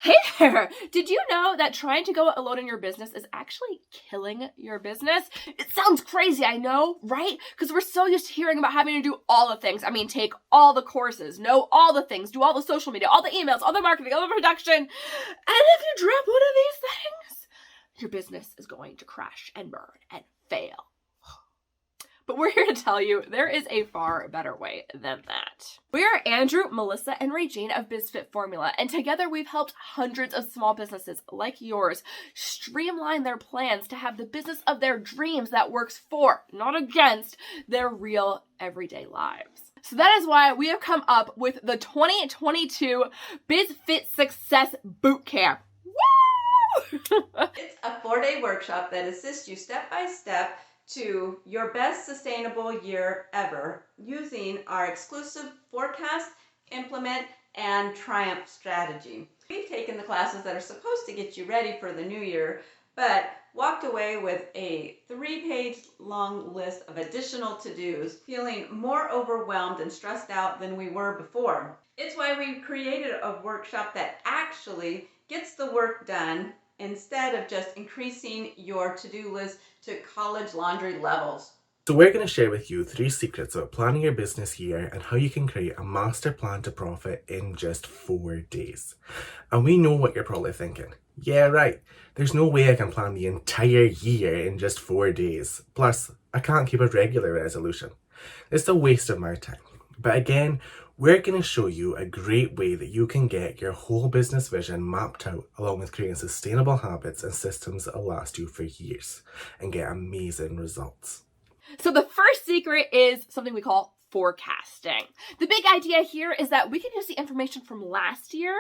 Hey there! Did you know that trying to go alone in your business is actually killing your business? It sounds crazy, I know, right? Because we're so used to hearing about having to do all the things. I mean, take all the courses, know all the things, do all the social media, all the emails, all the marketing, all the production. And if you drop one of these things, your business is going to crash and burn and fail. But we're here to tell you there is a far better way than that. We are Andrew, Melissa, and Regine of Biz FIT Formula, and together we've helped hundreds of small businesses like yours streamline their plans to have the business of their dreams that works for, not against, their real everyday lives. So that is why we have come up with the 2022 Biz FIT Success Bootcamp. Woo! It's a 4-day workshop that assists you step by step to your best sustainable year ever using our exclusive forecast, implement, and triumph strategy. We've taken the classes that are supposed to get you ready for the new year, but walked away with a 3-page long list of additional to-dos, feeling more overwhelmed and stressed out than we were before. It's why we created a workshop that actually gets the work done instead of just increasing your to-do list to college laundry levels. So we're going to share with you 3 secrets about planning your business year and how you can create a master plan to profit in just 4 days. And we know what you're probably thinking. Yeah, right. There's no way I can plan the entire year in just 4 days. Plus, I can't keep a regular resolution. It's a waste of my time. But again, we're going to show you a great way that you can get your whole business vision mapped out along with creating sustainable habits and systems that will last you for years and get amazing results. So the first secret is something we call forecasting. The big idea here is that we can use the information from last year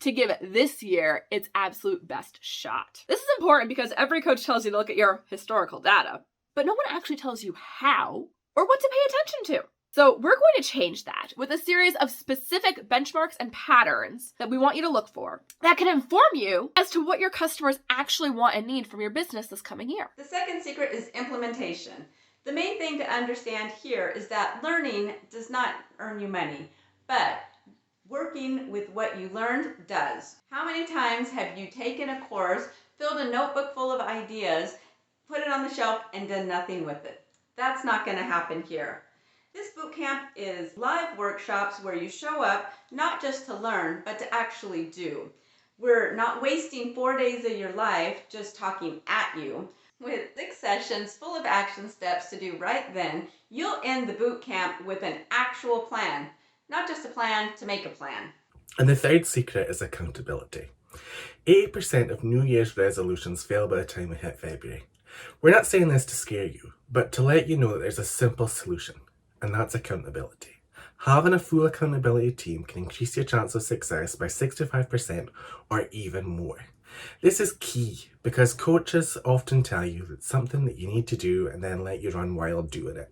to give this year its absolute best shot. This is important because every coach tells you to look at your historical data, but no one actually tells you how or what to pay attention to. So we're going to change that with a series of specific benchmarks and patterns that we want you to look for that can inform you as to what your customers actually want and need from your business this coming year. The second secret is implementation. The main thing to understand here is that learning does not earn you money, but working with what you learned does. How many times have you taken a course, filled a notebook full of ideas, put it on the shelf, and done nothing with it? That's not going to happen here. This bootcamp is live workshops where you show up not just to learn, but to actually do. We're not wasting 4 days of your life just talking at you. With 6 sessions full of action steps to do right then, you'll end the bootcamp with an actual plan, not just a plan to make a plan. And the third secret is accountability. 80% of New Year's resolutions fail by the time we hit February. We're not saying this to scare you, but to let you know that there's a simple solution, and that's accountability. Having a full accountability team can increase your chance of success by 65% or even more. This is key because coaches often tell you that it's something that you need to do and then let you run wild doing it.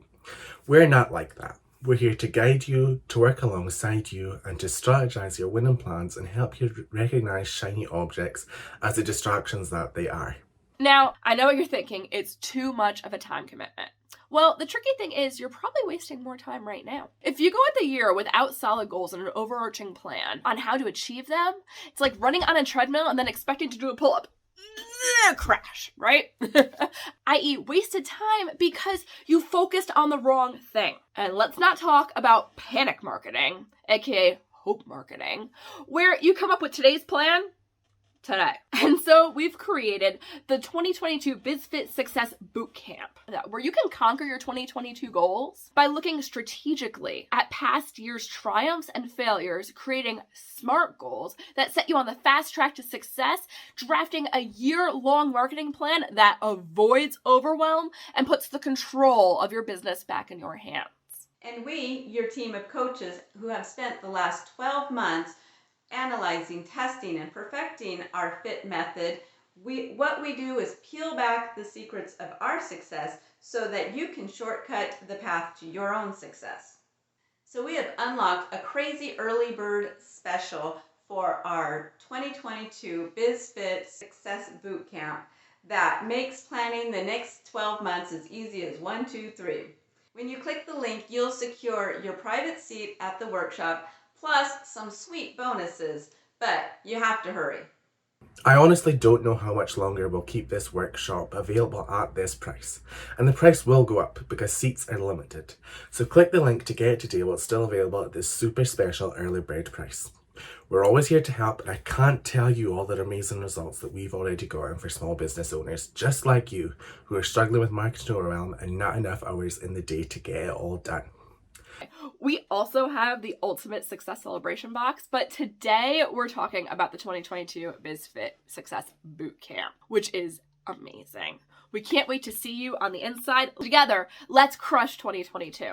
We're not like that. We're here to guide you, to work alongside you, and to strategize your winning plans and help you recognize shiny objects as the distractions that they are. Now, I know what you're thinking. It's too much of a time commitment. Well, the tricky thing is you're probably wasting more time right now. If you go at the year without solid goals and an overarching plan on how to achieve them, it's like running on a treadmill and then expecting to do a pull-up. Crash, right? i.e. wasted time because you focused on the wrong thing. And let's not talk about panic marketing, aka hope marketing, where you come up with today's plan today. And so we've created the 2022 Biz FIT Success Bootcamp, where you can conquer your 2022 goals by looking strategically at past year's triumphs and failures, creating SMART goals that set you on the fast track to success, drafting a year-long marketing plan that avoids overwhelm and puts the control of your business back in your hands. And we, your team of coaches who have spent the last 12 months analyzing, testing, and perfecting our FIT method, what we do is peel back the secrets of our success so that you can shortcut the path to your own success. So we have unlocked a crazy early bird special for our 2022 Biz FIT Success Bootcamp that makes planning the next 12 months as easy as 1, 2, 3. When you click the link, you'll secure your private seat at the workshop, plus some sweet bonuses. but you have to hurry. I honestly don't know how much longer we'll keep this workshop available at this price, and the price will go up because seats are limited. So click the link to get it today while it's still available at this super special early bird price. We're always here to help, and I can't tell you all the amazing results that we've already gotten for small business owners just like you who are struggling with marketing overwhelm and not enough hours in the day to get it all done. We also have the Ultimate Success Celebration Box, but today we're talking about the 2022 Biz FIT Success Bootcamp, which is amazing. We can't wait to see you on the inside. Together, let's crush 2022.